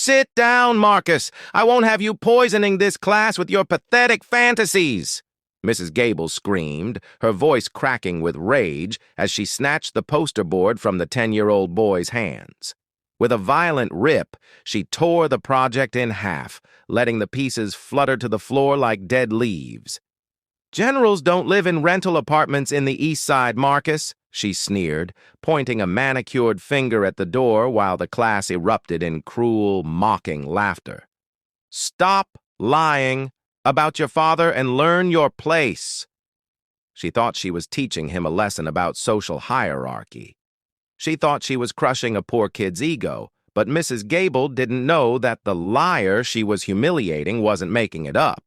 Sit down, Marcus. I won't have you poisoning this class with your pathetic fantasies. Mrs. Gable screamed, her voice cracking with rage as she snatched the poster board from the 10-year-old boy's hands. With a violent rip, she tore the project in half, letting the pieces flutter to the floor like dead leaves. "Generals don't live in rental apartments in the East Side, Marcus," she sneered, pointing a manicured finger at the door while the class erupted in cruel, mocking laughter. "Stop lying about your father and learn your place." She thought she was teaching him a lesson about social hierarchy. She thought she was crushing a poor kid's ego, but Mrs. Gable didn't know that the liar she was humiliating wasn't making it up.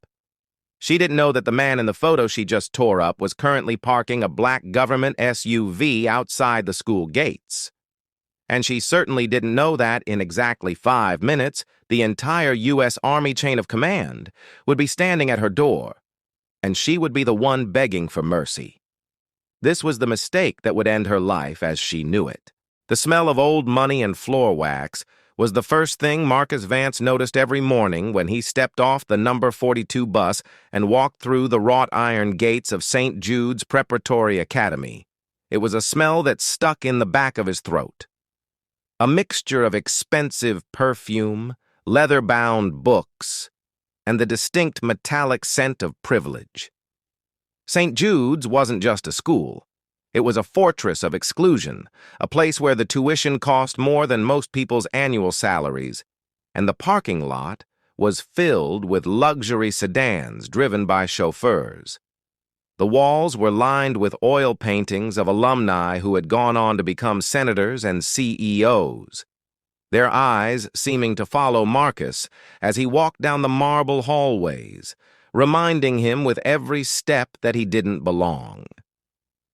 She didn't know that the man in the photo she just tore up was currently parking a black government SUV outside the school gates. And she certainly didn't know that in exactly 5 minutes, the entire U.S. Army chain of command would be standing at her door, and she would be the one begging for mercy. This was the mistake that would end her life as she knew it. The smell of old money and floor wax was the first thing Marcus Vance noticed every morning when he stepped off the number 42 bus and walked through the wrought iron gates of St. Jude's Preparatory Academy. It was a smell that stuck in the back of his throat. A mixture of expensive perfume, leather-bound books, and the distinct metallic scent of privilege. St. Jude's wasn't just a school. It was a fortress of exclusion, a place where the tuition cost more than most people's annual salaries, and the parking lot was filled with luxury sedans driven by chauffeurs. The walls were lined with oil paintings of alumni who had gone on to become senators and CEOs, their eyes seeming to follow Marcus as he walked down the marble hallways, reminding him with every step that he didn't belong.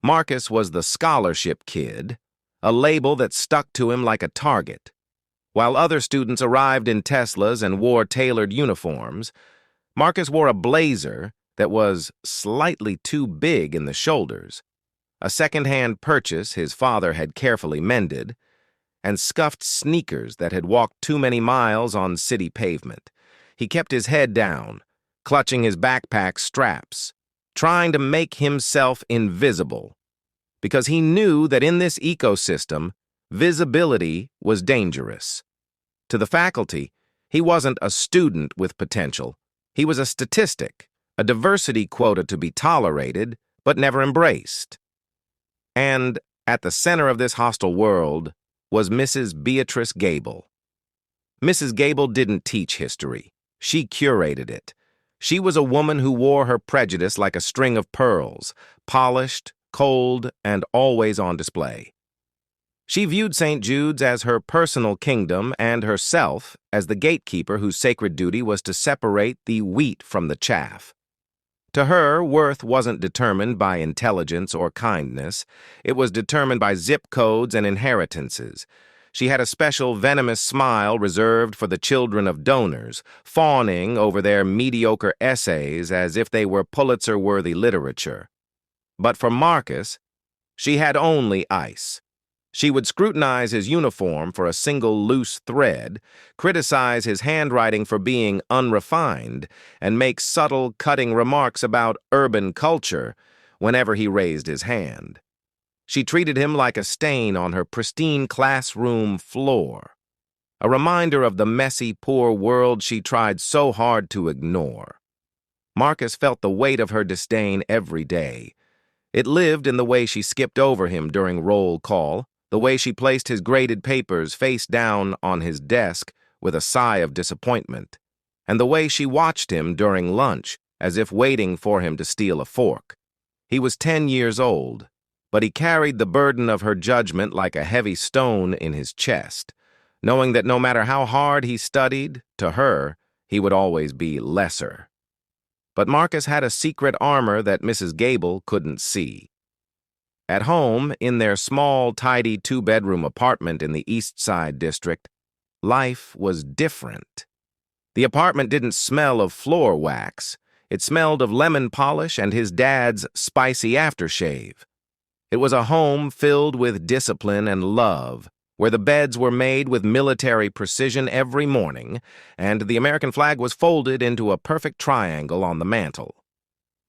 Marcus was the scholarship kid, a label that stuck to him like a target. While other students arrived in Teslas and wore tailored uniforms, Marcus wore a blazer that was slightly too big in the shoulders, a second-hand purchase his father had carefully mended, and scuffed sneakers that had walked too many miles on city pavement. He kept his head down, clutching his backpack straps, trying to make himself invisible, because he knew that in this ecosystem, visibility was dangerous. To the faculty, he wasn't a student with potential. He was a statistic, a diversity quota to be tolerated, but never embraced. And at the center of this hostile world was Mrs. Beatrice Gable. Mrs. Gable didn't teach history. She curated it. She was a woman who wore her prejudice like a string of pearls, polished, cold, and always on display. She viewed St. Jude's as her personal kingdom and herself as the gatekeeper whose sacred duty was to separate the wheat from the chaff. To her, worth wasn't determined by intelligence or kindness. It was determined by zip codes and inheritances. She had a special venomous smile reserved for the children of donors, fawning over their mediocre essays as if they were Pulitzer-worthy literature. But for Marcus, she had only ice. She would scrutinize his uniform for a single loose thread, criticize his handwriting for being unrefined, and make subtle, cutting remarks about urban culture whenever he raised his hand. She treated him like a stain on her pristine classroom floor, a reminder of the messy, poor world she tried so hard to ignore. Marcus felt the weight of her disdain every day. It lived in the way she skipped over him during roll call, the way she placed his graded papers face down on his desk with a sigh of disappointment, and the way she watched him during lunch as if waiting for him to steal a fork. He was 10 years old, but he carried the burden of her judgment like a heavy stone in his chest, knowing that no matter how hard he studied, to her, he would always be lesser. But Marcus had a secret armor that Mrs. Gable couldn't see. At home, in their small, tidy 2-bedroom apartment in the East Side district, life was different. The apartment didn't smell of floor wax. It smelled of lemon polish and his dad's spicy aftershave. It was a home filled with discipline and love, where the beds were made with military precision every morning, and the American flag was folded into a perfect triangle on the mantel.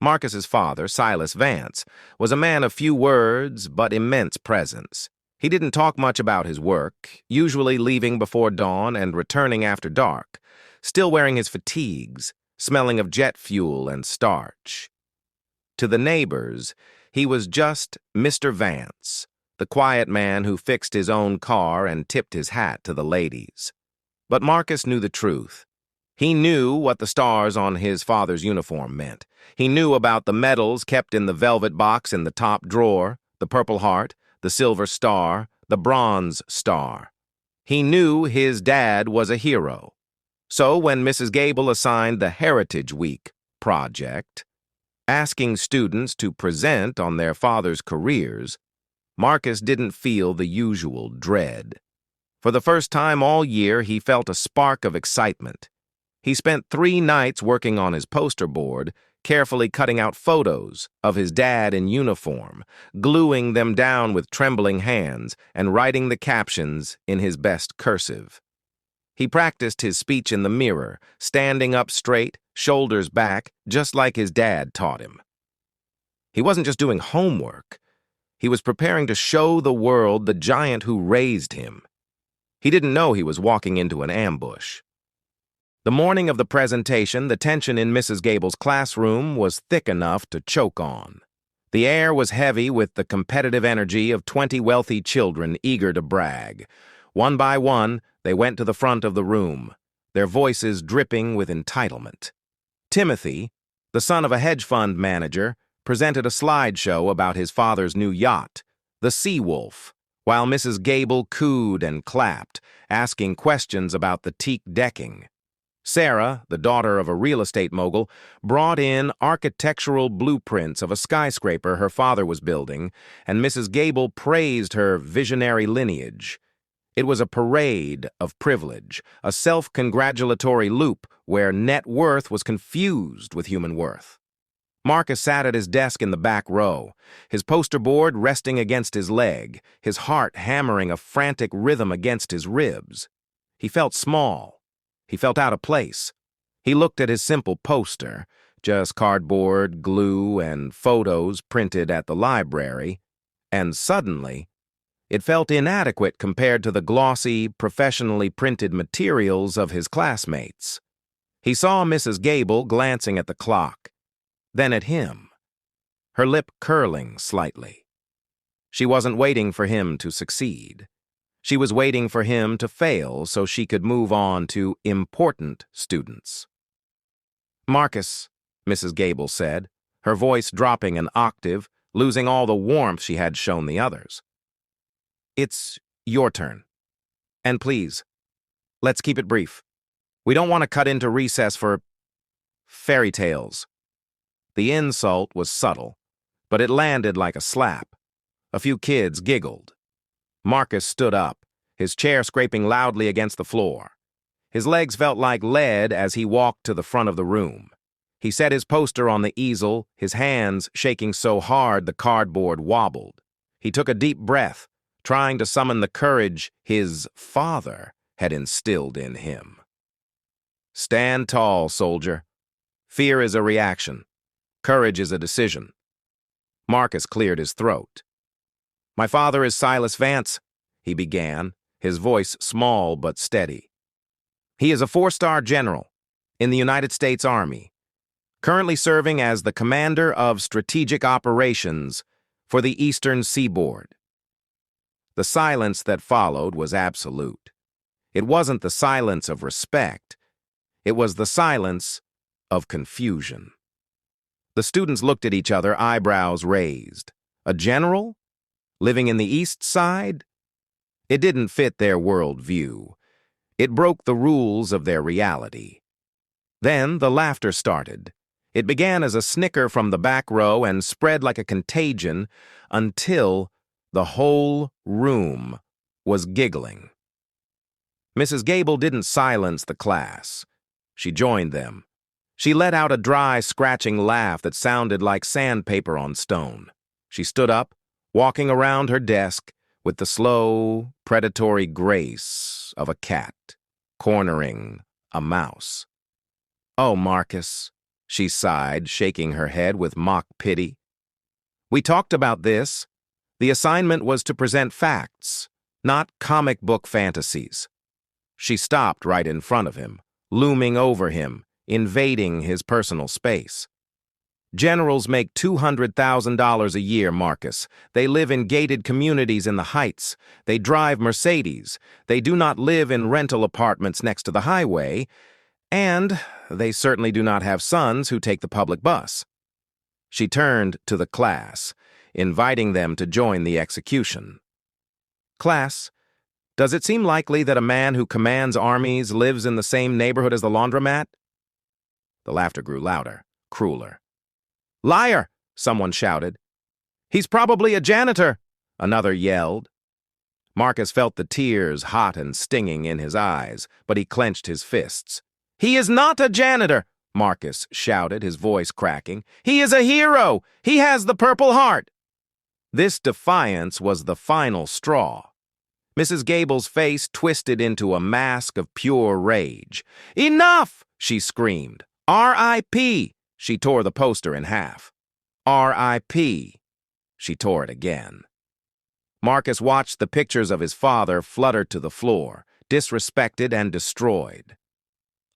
Marcus's father, Silas Vance, was a man of few words but immense presence. He didn't talk much about his work, usually leaving before dawn and returning after dark, still wearing his fatigues, smelling of jet fuel and starch. To the neighbors, he was just Mr. Vance, the quiet man who fixed his own car and tipped his hat to the ladies. But Marcus knew the truth. He knew what the stars on his father's uniform meant. He knew about the medals kept in the velvet box in the top drawer, the Purple Heart, the Silver Star, the Bronze Star. He knew his dad was a hero. So when Mrs. Gable assigned the Heritage Week project, asking students to present on their father's careers, Marcus didn't feel the usual dread. For the first time all year, he felt a spark of excitement. He spent 3 nights working on his poster board, carefully cutting out photos of his dad in uniform, gluing them down with trembling hands, and writing the captions in his best cursive. He practiced his speech in the mirror, standing up straight, shoulders back, just like his dad taught him. He wasn't just doing homework. He was preparing to show the world the giant who raised him. He didn't know he was walking into an ambush. The morning of the presentation, the tension in Mrs. Gable's classroom was thick enough to choke on. The air was heavy with the competitive energy of 20 wealthy children eager to brag. One by one, they went to the front of the room, their voices dripping with entitlement. Timothy, the son of a hedge fund manager, presented a slideshow about his father's new yacht, the Seawolf, while Mrs. Gable cooed and clapped, asking questions about the teak decking. Sarah, the daughter of a real estate mogul, brought in architectural blueprints of a skyscraper her father was building, and Mrs. Gable praised her visionary lineage. It was a parade of privilege, a self-congratulatory loop where net worth was confused with human worth. Marcus sat at his desk in the back row, his poster board resting against his leg, his heart hammering a frantic rhythm against his ribs. He felt small. He felt out of place. He looked at his simple poster, just cardboard, glue, and photos printed at the library, and suddenly, it felt inadequate compared to the glossy, professionally printed materials of his classmates. He saw Mrs. Gable glancing at the clock, then at him, her lip curling slightly. She wasn't waiting for him to succeed. She was waiting for him to fail so she could move on to important students. "Marcus," Mrs. Gable said, her voice dropping an octave, losing all the warmth she had shown the others. "It's your turn. And please, let's keep it brief. We don't want to cut into recess for fairy tales." The insult was subtle, but it landed like a slap. A few kids giggled. Marcus stood up, his chair scraping loudly against the floor. His legs felt like lead as he walked to the front of the room. He set his poster on the easel, his hands shaking so hard the cardboard wobbled. He took a deep breath, trying to summon the courage his father had instilled in him. "Stand tall, soldier. Fear is a reaction. Courage is a decision." Marcus cleared his throat. "My father is Silas Vance," he began, his voice small but steady. "He is a 4-star general in the United States Army, currently serving as the commander of strategic operations for the Eastern Seaboard." The silence that followed was absolute. It wasn't the silence of respect. It was the silence of confusion. The students looked at each other, eyebrows raised. A general? Living in the East Side? It didn't fit their world view. It broke the rules of their reality. Then the laughter started. It began as a snicker from the back row and spread like a contagion until the whole room was giggling. Mrs. Gable didn't silence the class. She joined them. She let out a dry, scratching laugh that sounded like sandpaper on stone. She stood up, walking around her desk with the slow, predatory grace of a cat cornering a mouse. "Oh, Marcus," she sighed, shaking her head with mock pity. "We talked about this. The assignment was to present facts, not comic book fantasies." She stopped right in front of him, looming over him, invading his personal space. "Generals make $200,000 a year, Marcus. They live in gated communities in the Heights. They drive Mercedes. They do not live in rental apartments next to the highway. And they certainly do not have sons who take the public bus." She turned to the class, inviting them to join the execution. "Class, does it seem likely that a man who commands armies lives in the same neighborhood as the laundromat?" The laughter grew louder, crueler. "Liar!" someone shouted. "He's probably a janitor," another yelled. Marcus felt the tears hot and stinging in his eyes, but he clenched his fists. "He is not a janitor," Marcus shouted, his voice cracking. "He is a hero! He has the Purple Heart!" This defiance was the final straw. Mrs. Gable's face twisted into a mask of pure rage. "Enough!" she screamed. "R.I.P.!" She tore the poster in half. "R.I.P." She tore it again. Marcus watched the pictures of his father flutter to the floor, disrespected and destroyed.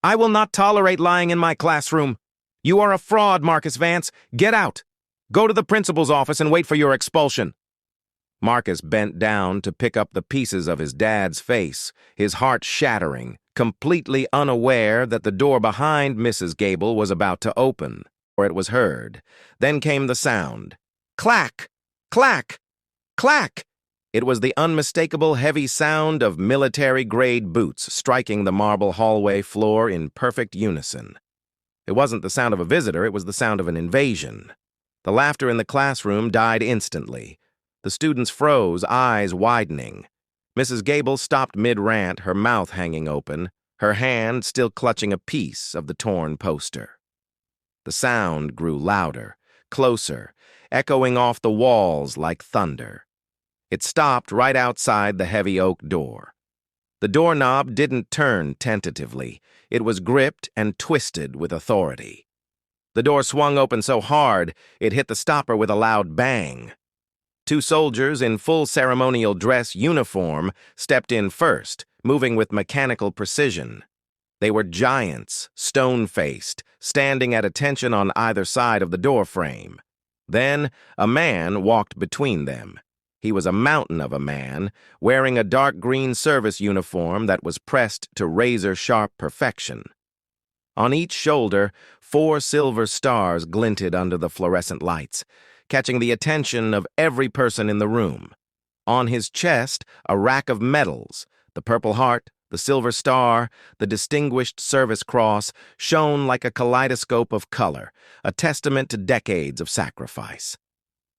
"I will not tolerate lying in my classroom. You are a fraud, Marcus Vance. Get out. Go to the principal's office and wait for your expulsion." Marcus bent down to pick up the pieces of his dad's face, his heart shattering, completely unaware that the door behind Mrs. Gable was about to open, or it was heard. Then came the sound. Clack! Clack! Clack! It was the unmistakable heavy sound of military-grade boots striking the marble hallway floor in perfect unison. It wasn't the sound of a visitor, it was the sound of an invasion. The laughter in the classroom died instantly. The students froze, eyes widening. Mrs. Gable stopped mid-rant, her mouth hanging open, her hand still clutching a piece of the torn poster. The sound grew louder, closer, echoing off the walls like thunder. It stopped right outside the heavy oak door. The doorknob didn't turn tentatively. It was gripped and twisted with authority. The door swung open so hard, it hit the stopper with a loud bang. Two soldiers in full ceremonial dress uniform stepped in first, moving with mechanical precision. They were giants, stone-faced, standing at attention on either side of the doorframe. Then a man walked between them. He was a mountain of a man, wearing a dark green service uniform that was pressed to razor-sharp perfection. On each shoulder, 4 silver stars glinted under the fluorescent lights, catching the attention of every person in the room. On his chest, a rack of medals, the Purple Heart, the Silver Star, the Distinguished Service Cross, shone like a kaleidoscope of color, a testament to decades of sacrifice.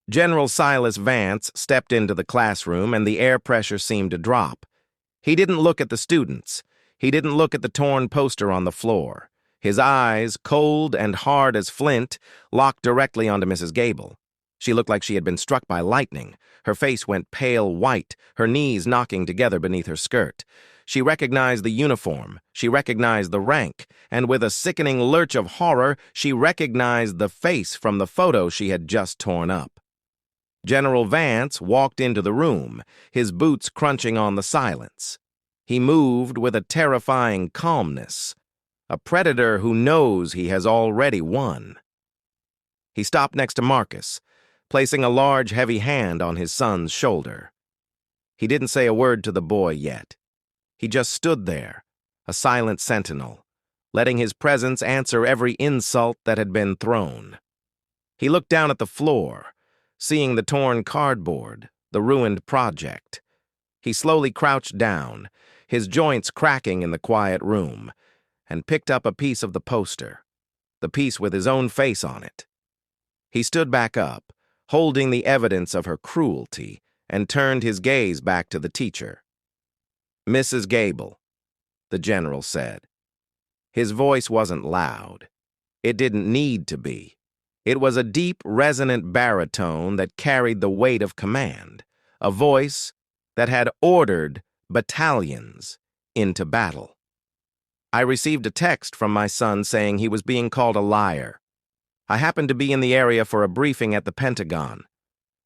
General Silas Vance stepped into the classroom and the air pressure seemed to drop. He didn't look at the students. He didn't look at the torn poster on the floor. His eyes, cold and hard as flint, locked directly onto Mrs. Gable. She looked like she had been struck by lightning. Her face went pale white, her knees knocking together beneath her skirt. She recognized the uniform, she recognized the rank, and with a sickening lurch of horror, she recognized the face from the photo she had just torn up. General Vance walked into the room, his boots crunching on the silence. He moved with a terrifying calmness, a predator who knows he has already won. He stopped next to Marcus, placing a large, heavy hand on his son's shoulder. He didn't say a word to the boy yet. He just stood there, a silent sentinel, letting his presence answer every insult that had been thrown. He looked down at the floor, seeing the torn cardboard, the ruined project. He slowly crouched down, his joints cracking in the quiet room, and picked up a piece of the poster, the piece with his own face on it. He stood back up, holding the evidence of her cruelty, and turned his gaze back to the teacher. "Mrs. Gable," the general said. His voice wasn't loud. It didn't need to be. It was a deep, resonant baritone that carried the weight of command, a voice that had ordered battalions into battle. I received a text from my son saying he was being called a liar. I happened to be in the area for a briefing at the Pentagon.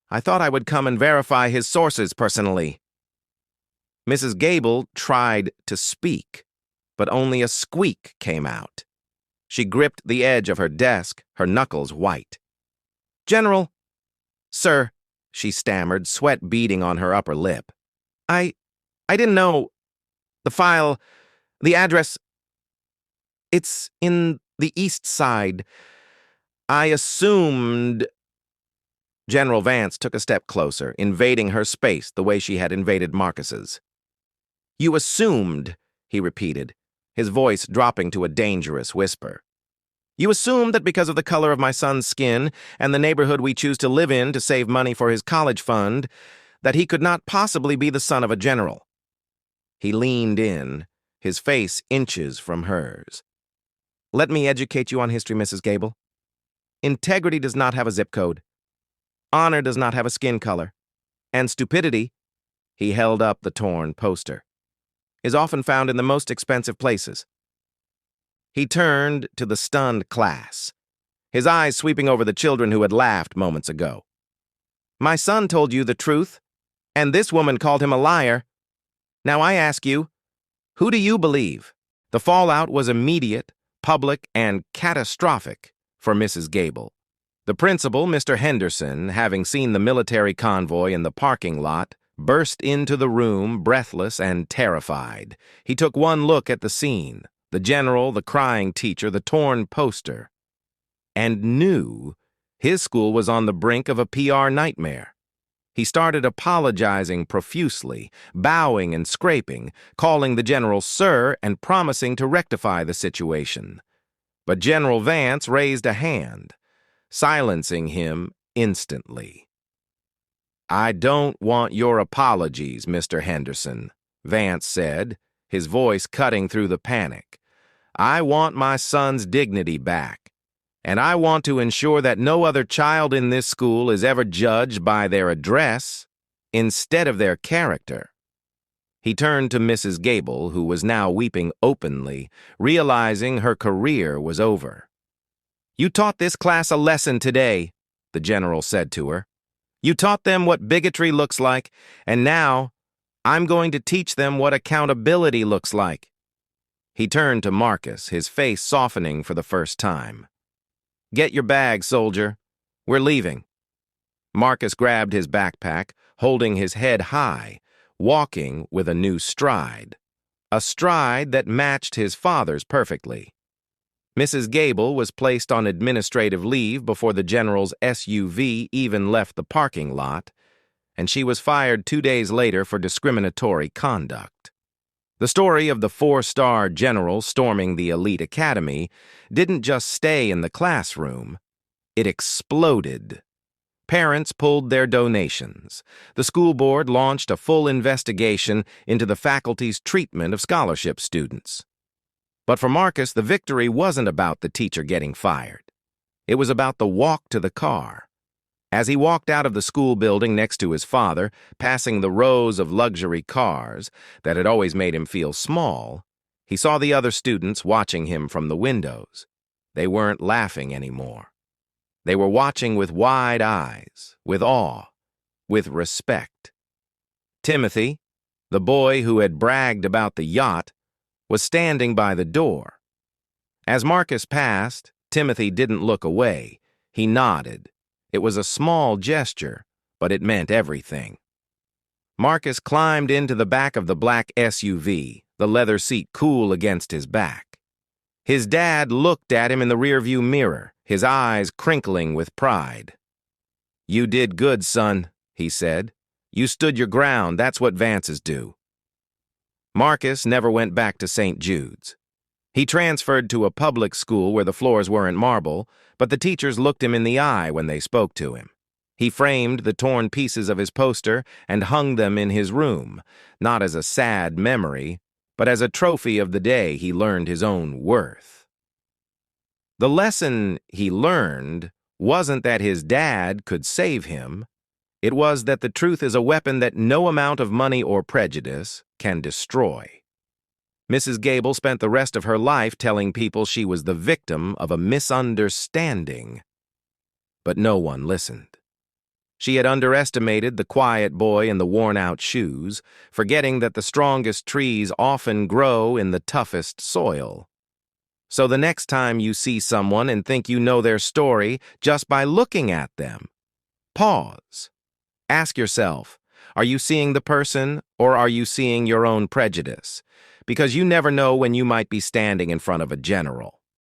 I thought I would come and verify his sources personally. Mrs. Gable tried to speak, but only a squeak came out. She gripped the edge of her desk, her knuckles white. "General, sir," she stammered, sweat beading on her upper lip. I didn't know. The file, the address, it's in the East Side. I assumed—" General Vance took a step closer, invading her space the way she had invaded Marcus's. "You assumed," he repeated, his voice dropping to a dangerous whisper. "You assumed that because of the color of my son's skin and the neighborhood we choose to live in to save money for his college fund, that he could not possibly be the son of a general." He leaned in, his face inches from hers. "Let me educate you on history, Mrs. Gable. Integrity does not have a zip code. Honor does not have a skin color. And stupidity," he held up the torn poster, "is often found in the most expensive places." He turned to the stunned class, his eyes sweeping over the children who had laughed moments ago. "My son told you the truth, and this woman called him a liar. Now I ask you, who do you believe?" The fallout was immediate, public, and catastrophic for Mrs. Gable. The principal, Mr. Henderson, having seen the military convoy in the parking lot, burst into the room, breathless and terrified. He took one look at the scene, the general, the crying teacher, the torn poster, and knew his school was on the brink of a PR nightmare. He started apologizing profusely, bowing and scraping, calling the general sir and promising to rectify the situation. But General Vance raised a hand, silencing him instantly. "I don't want your apologies, Mr. Henderson," Vance said, his voice cutting through the panic. "I want my son's dignity back, and I want to ensure that no other child in this school is ever judged by their address instead of their character." He turned to Mrs. Gable, who was now weeping openly, realizing her career was over. "You taught this class a lesson today," the general said to her. "You taught them what bigotry looks like, and now I'm going to teach them what accountability looks like." He turned to Marcus, his face softening for the first time. "Get your bag, soldier. We're leaving." Marcus grabbed his backpack, holding his head high, walking with a new stride, a stride that matched his father's perfectly. Mrs. Gable was placed on administrative leave before the general's SUV even left the parking lot, and she was fired 2 days later for discriminatory conduct. The story of the 4-star general storming the elite academy didn't just stay in the classroom, it exploded. Parents pulled their donations. The school board launched a full investigation into the faculty's treatment of scholarship students. But for Marcus, the victory wasn't about the teacher getting fired. It was about the walk to the car. As he walked out of the school building next to his father, passing the rows of luxury cars that had always made him feel small, he saw the other students watching him from the windows. They weren't laughing anymore. They were watching with wide eyes, with awe, with respect. Timothy, the boy who had bragged about the yacht, was standing by the door. As Marcus passed, Timothy didn't look away. He nodded. It was a small gesture, but it meant everything. Marcus climbed into the back of the black SUV, the leather seat cool against his back. His dad looked at him in the rearview mirror, his eyes crinkling with pride. "You did good, son," he said. "You stood your ground. That's what Vances do." Marcus never went back to St. Jude's. He transferred to a public school where the floors weren't marble, but the teachers looked him in the eye when they spoke to him. He framed the torn pieces of his poster and hung them in his room, not as a sad memory, but as a trophy of the day he learned his own worth. The lesson he learned wasn't that his dad could save him. It was that the truth is a weapon that no amount of money or prejudice can destroy. Mrs. Gable spent the rest of her life telling people she was the victim of a misunderstanding. But no one listened. She had underestimated the quiet boy in the worn-out shoes, forgetting that the strongest trees often grow in the toughest soil. So the next time you see someone and think you know their story just by looking at them, pause. Ask yourself, are you seeing the person or are you seeing your own prejudice? Because you never know when you might be standing in front of a general.